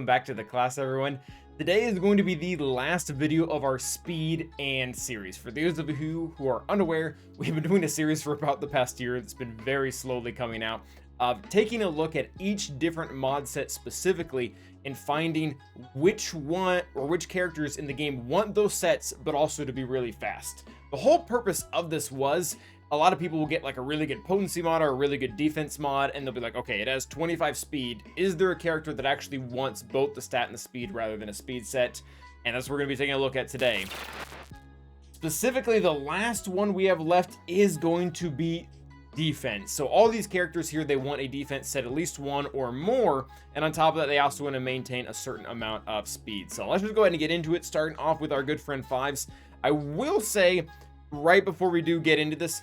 welcome back to the class, everyone. Today is going to be the last video of our speed and series. For those of you who are unaware, we've been doing a series for about the past year that's been very slowly coming out, taking a look at each different mod set specifically and finding which one or which characters in the game want those sets, but also to be really fast. The whole purpose of this was a lot of people will get like a really good potency mod or a really good defense mod, and they'll be like, okay, it has 25 speed. Is there a character that actually wants both the stat and the speed rather than a speed set? And that's what we're going to be taking a look at today. Specifically, the last one we have left is going to be defense. So all these characters here, they want a defense set, at least one or more. And on top of that, they also want to maintain a certain amount of speed. So let's just go ahead and get into it, starting off with our good friend Fives. I will say right before we do get into this,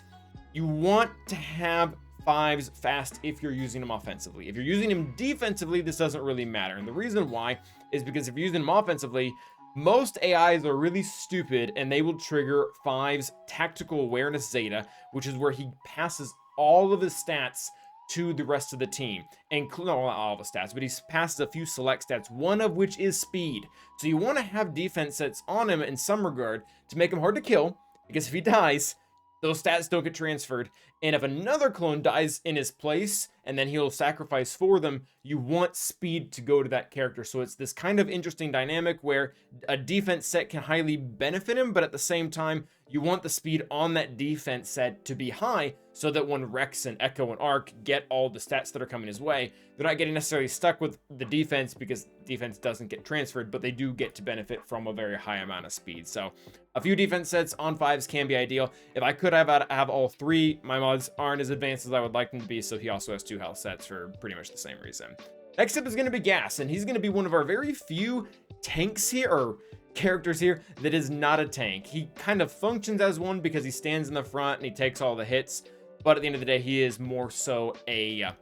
you want to have Fives fast if you're using them offensively. If you're using them defensively, this doesn't really matter. And the reason why is because if you're using them offensively, most AIs are really stupid and they will trigger Fives Tactical Awareness Zeta, which is where he passes all of his stats to the rest of the team. And no, not all the stats, but he passes a few select stats, one of which is speed. So you want to have defense sets on him in some regard to make him hard to kill, because if he dies, those stats don't get transferred. And if another clone dies in his place and then he'll sacrifice for them, you want speed to go to that character. So it's this kind of interesting dynamic where a defense set can highly benefit him, but at the same time, you want the speed on that defense set to be high so that when Rex and Echo and Arc get all the stats that are coming his way, they're not getting necessarily stuck with the defense because defense doesn't get transferred, but they do get to benefit from a very high amount of speed. So a few defense sets on Fives can be ideal. If I could have all three, my mods aren't as advanced as I would like them to be, so he also has 2 health sets for pretty much the same reason. Next up is going to be Gas, and he's going to be one of our very few tanks here, or characters here, that is not a tank. He kind of functions as one because he stands in the front and he takes all the hits, but at the end of the day, he is more so an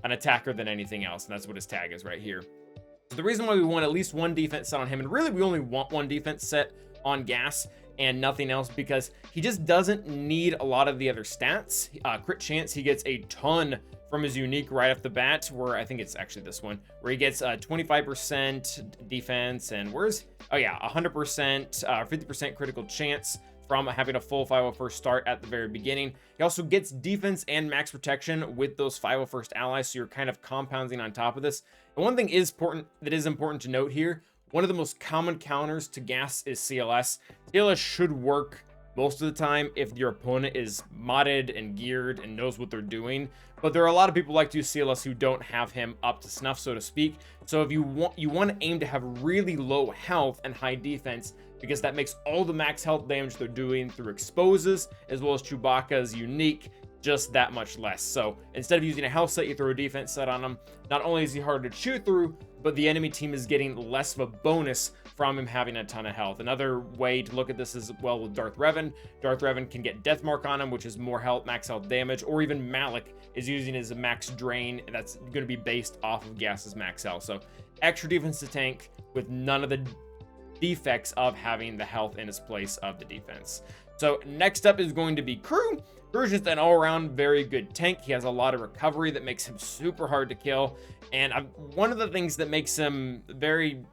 attacker than anything else, and that's what his tag is right here. So the reason why we want at least one defense set on him, and really we only want one defense set on Gas and nothing else, because he just doesn't need a lot of the other stats. Crit chance, he gets a ton from his unique right off the bat, where I think it's actually this one, where he gets 25% defense, and where's, oh yeah, 100%, 50% critical chance from having a full 501st start at the very beginning. He also gets defense and max protection with those 501st allies, so you're kind of compounding on top of this. And one thing is important to note here, one of the most common counters to Gas is CLS. CLS should work most of the time if your opponent is modded and geared and knows what they're doing, but there are a lot of people like to use CLS who don't have him up to snuff, so to speak. So if you want to aim to have really low health and high defense, because that makes all the max health damage they're doing through exposes as well as Chewbacca's unique just that much less. So instead of using a health set, you throw a defense set on him. Not only is he hard to chew through, but the enemy team is getting less of a bonus from him having a ton of health. Another way to look at this is, well, with Darth Revan. Darth Revan can get Death Mark on him, which is more health, max health damage, or even Malik is using his max drain, and that's going to be based off of Gas's max health. So extra defense to tank with none of the defects of having the health in its place of the defense. So next up is going to be Crew. Crew is just an all-around very good tank. He has a lot of recovery that makes him super hard to kill. And one of the things that makes him very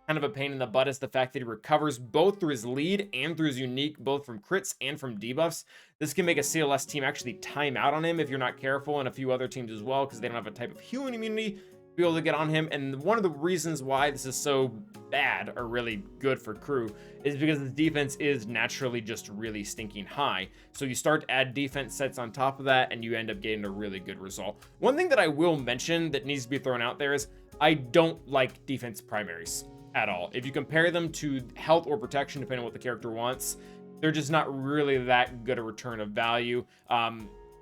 kind of a pain in the butt is the fact that he recovers both through his lead and through his unique, both from crits and from debuffs. This can make a CLS team actually time out on him if you're not careful, and a few other teams as well, because they don't have a type of healing immunity to be able to get on him. And one of the reasons why this is so bad or really good for Crew is because his defense is naturally just really stinking high. So you start to add defense sets on top of that and you end up getting a really good result. One thing that I will mention that needs to be thrown out there is I don't like defense primaries at all. If you compare them to health or protection, depending on what the character wants, they're just not really that good a return of value.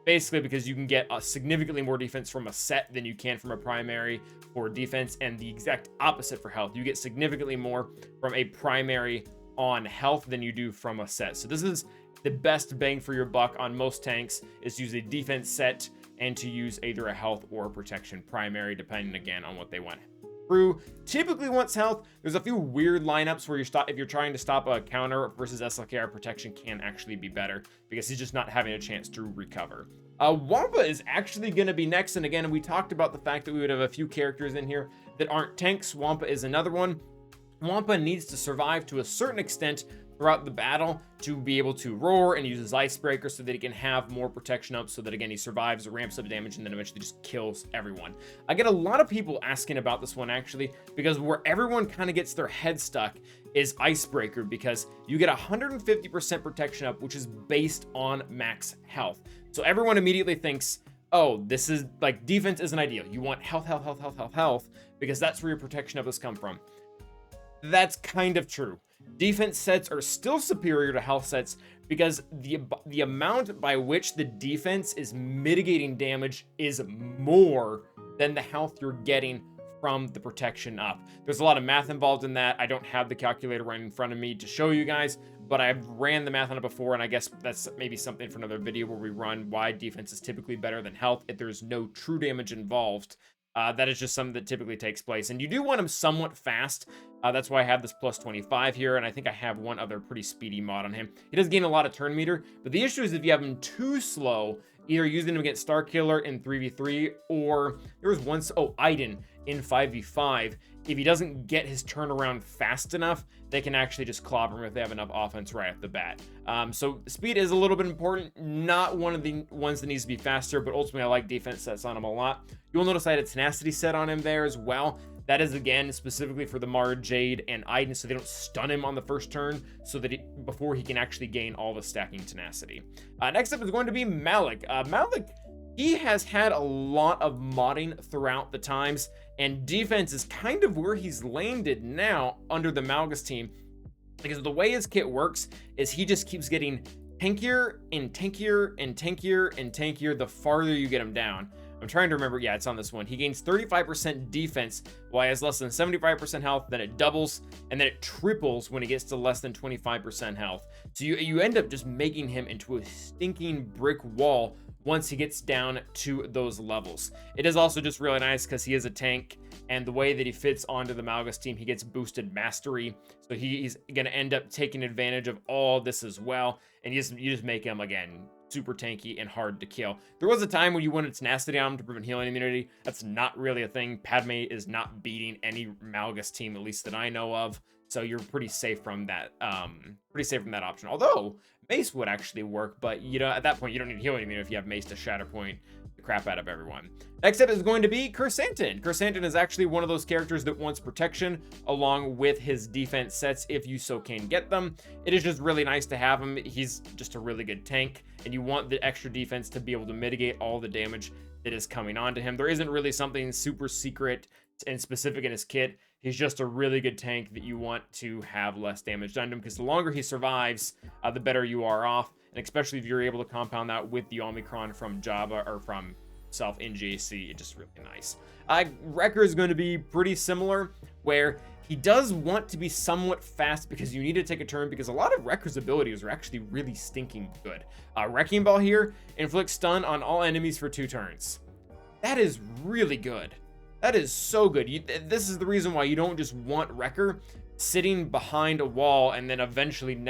Basically because you can get a significantly more defense from a set than you can from a primary for defense, and the exact opposite for health. You get significantly more from a primary on health than you do from a set. So this is the best bang for your buck on most tanks, is to use a defense set and to use either a health or a protection primary, depending again on what they want. Crew typically wants health. There's a few weird lineups where if you're trying to stop a counter versus SLKR, protection can actually be better because he's just not having a chance to recover. Wampa is actually going to be next, and again, we talked about the fact that we would have a few characters in here that aren't tanks. Wampa is another one. Wampa needs to survive to a certain extent throughout the battle to be able to roar and use his icebreaker so that he can have more protection up, so that again he survives, ramps up damage, and then eventually just kills everyone. I get a lot of people asking about this one actually, because where everyone kind of gets their head stuck is icebreaker, because you get 150% protection up, which is based on max health. So everyone immediately thinks, oh, this is like, defense isn't ideal. You want health, health, health, health, health, health, because that's where your protection up has come from. That's kind of true. Defense sets are still superior to health sets, because the amount by which the defense is mitigating damage is more than the health you're getting from the protection up. There's a lot of math involved in that. I don't have the calculator right in front of me to show you guys, but I've ran the math on it before, and I guess that's maybe something for another video where we run why defense is typically better than health if there's no true damage involved. That is just something that typically takes place, and you do want him somewhat fast. That's why I have this plus 25 here, and I think I have one other pretty speedy mod on him. He does gain a lot of turn meter, but the issue is if you have him too slow, either using him against Starkiller in 3v3, or there was once, Aiden in 5v5. If he doesn't get his turnaround fast enough, they can actually just clobber him if they have enough offense right off the bat. So speed is a little bit important, not one of the ones that needs to be faster, but ultimately I like defense sets on him a lot. You'll notice I had a tenacity set on him there as well. That is, again, specifically for the Mara, Jade, and Aiden, so they don't stun him on the first turn, so that before he can actually gain all the stacking tenacity. Next up is going to be Malik. Malik, he has had a lot of modding throughout the times, and defense is kind of where he's landed now under the Malgus team, because the way his kit works is he just keeps getting tankier and tankier and tankier and tankier the farther you get him down. I'm trying to remember. Yeah, it's on this one. He gains 35% defense while he has less than 75% health. Then it doubles, and then it triples when he gets to less than 25% health. So you end up just making him into a stinking brick wall once he gets down to those levels. It is also just really nice because he is a tank, and the way that he fits onto the Malgus team, he gets boosted mastery. So he's going to end up taking advantage of all this as well. And you just make him, again, super tanky and hard to kill. There was a time when you wanted tenacity on him to prevent healing immunity. That's not really a thing. Padme is not beating any Malgus team, at least that I know of. So you're pretty safe from that. Option. Although Mace would actually work, but at that point you don't need healing immunity if you have Mace to Shatterpoint the crap out of everyone. Next up is going to be chrysanth. Chrysanth is actually one of those characters that wants protection along with his defense sets if you so can get them. It is just really nice to have him. He's just a really good tank, and you want the extra defense to be able to mitigate all the damage that is coming onto him. There isn't really something super secret and specific in his kit. He's just a really good tank that you want to have less damage done to him, because the longer he survives, the better you are off. And especially if you're able to compound that with the Omicron from Java or from self in JC, it's just really nice. Wrecker is going to be pretty similar, where he does want to be somewhat fast because you need to take a turn, because a lot of Wrecker's abilities are actually really stinking good. Wrecking Ball here inflicts stun on all enemies for 2 turns. That is really good. That is so good. This is the reason why you don't just want Wrecker sitting behind a wall and then eventually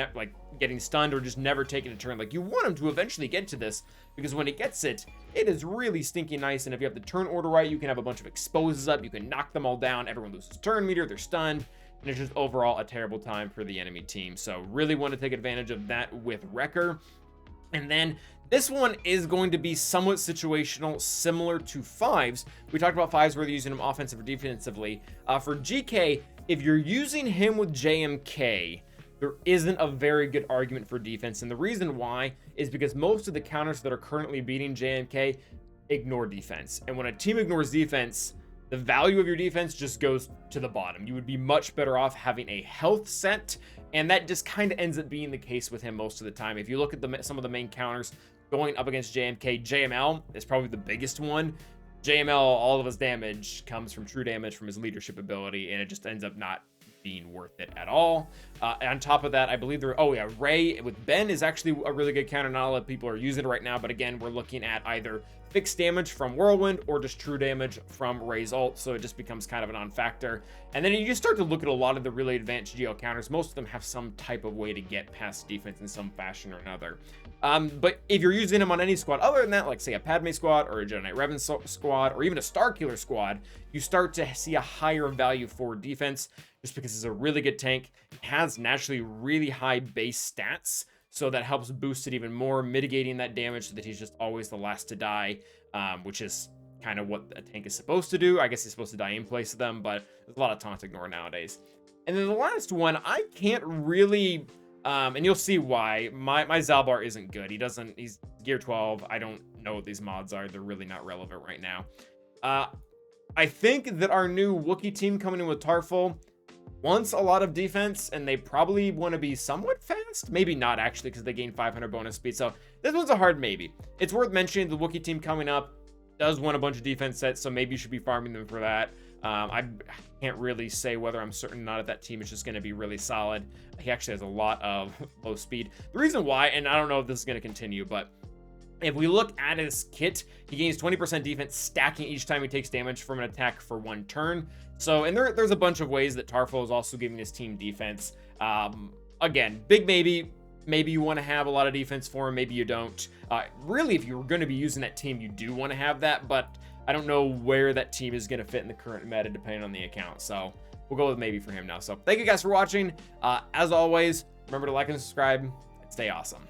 getting stunned or just never taking a turn. Like, you want him to eventually get to this, because when it gets it, it is really stinking nice. And if you have the turn order right, you can have a bunch of exposes up, you can knock them all down, everyone loses turn meter, they're stunned, and it's just overall a terrible time for the enemy team. So really want to take advantage of that with Wrecker. And then this one is going to be somewhat situational, similar to 5s. We talked about 5s where they're using him offensive or defensively. For GK, if you're using him with JMK, there isn't a very good argument for defense. And the reason why is because most of the counters that are currently beating JMK ignore defense. And when a team ignores defense, the value of your defense just goes to the bottom. You would be much better off having a health set, and that just kind of ends up being the case with him most of the time. If you look at some of the main counters going up against JMK, JML is probably the biggest one. JML, all of his damage comes from true damage from his leadership ability, and it just ends up not being worth it at all. On top of that, I believe Ray with Ben is actually a really good counter. Not a lot of people are using it right now, but again, we're looking at either fixed damage from Whirlwind or just true damage from Ray's ult, so it just becomes kind of a non-factor. And then you just start to look at a lot of the really advanced Geo counters. Most of them have some type of way to get past defense in some fashion or another. But if you're using them on any squad other than that, like say a Padme squad or a Jedi Knight Revan squad or even a Starkiller squad, you start to see a higher value for defense just because it's a really good tank. It has naturally really high base stats, so that helps boost it even more, mitigating that damage so that he's just always the last to die, which is kind of what a tank is supposed to do. I guess he's supposed to die in place of them, but there's a lot of taunt ignore nowadays. And then the last one, I can't really, and you'll see why, my Zalbar isn't good. He's gear 12. I don't know what these mods are. They're really not relevant right now. I think that our new Wookiee team coming in with Tarful wants a lot of defense, and they probably want to be somewhat fast. Maybe not, actually, because they gain 500 bonus speed. So this one's a hard maybe. It's worth mentioning the Wookiee team coming up does want a bunch of defense sets, so maybe you should be farming them for that. I can't really say whether I'm certain or not if that team is just going to be really solid. He actually has a lot of low speed. The reason why, and I don't know if this is going to continue, but if we look at his kit, he gains 20% defense, stacking each time he takes damage from an attack for 1 turn. So, and there's a bunch of ways that Tarful is also giving his team defense. Again, big maybe. Maybe you want to have a lot of defense for him, maybe you don't. Really, if you're going to be using that team, you do want to have that, but I don't know where that team is going to fit in the current meta depending on the account. So we'll go with maybe for him now. So thank you guys for watching. As always, remember to like and subscribe and stay awesome.